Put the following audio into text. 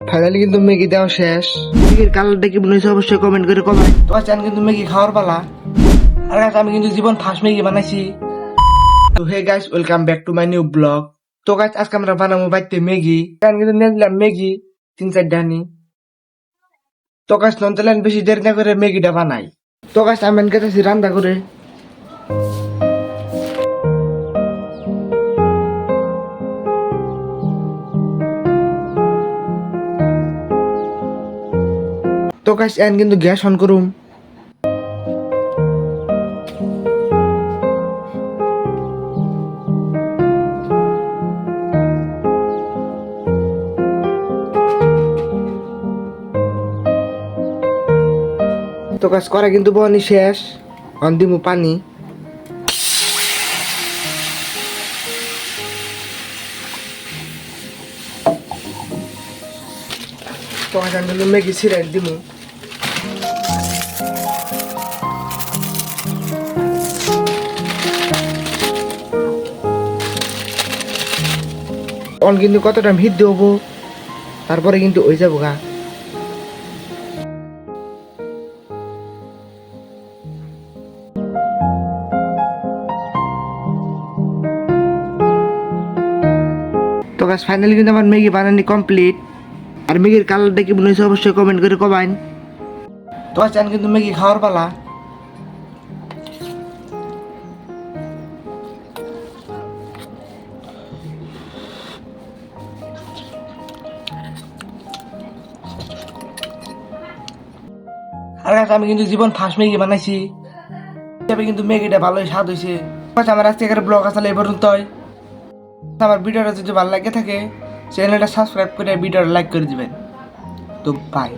Finally কিন্তু Maggi দেওয়া শেষ। ম্যাগির কালারটা কি মনে হয়েছে অবশ্যই কমেন্ট করে কমেন্ট। তো চান কিন্তু ম্যাগি খাওয়ার পালা। আর গাইস আমি কিন্তু জীবন ফার্স্ট ম্যাগি বানাইছি। তো hey guys welcome back to my new blog. তো গাইস আজকে আমরা বানাবো বাইতে ম্যাগি। আমি কিন্তু নিয়ে নিলাম ম্যাগি 3-4টা নি। তো গাইস নন চালেন বেশি দেরি না করে ম্যাগিটা বানাই। তো গাইস আমি গেতেছি রান্না করে। তো গাইস এন কিন্তু গ্যাস অন করুম। তো কাজ করা কিন্তু বনি শেষ। অন দিমু পানি। তো কাজ আমি ম্যাগি ছিড়াই দিমু। অন কিন্তু কতটা হিট দেবো তারপরে কিন্তু ওই যাবো গা। তো গাছ ফাইনালি কিন্তু আমার ম্যাগি বানানি কমপ্লিট। আর ম্যাগির কালারটা কি মনে হয়েছে অবশ্যই কমেন্ট করে কমেন। তো চান কিন্তু ম্যাগি খাওয়ার পালা। আর গাছ আমি কিন্তু জীবন ফার্স্ট ম্যাগি বানাইছি। তবে কিন্তু ম্যাগিটা ভালোই স্বাদ হয়েছে। আমার আজকের ব্লগ আসলে এই পর্যন্তই। আমার ভিডিওটা যদি ভালো লাগে থাকে চ্যানেলটা সাবস্ক্রাইব করে ভিডিওটা লাইক করে দিবেন। তো বাই।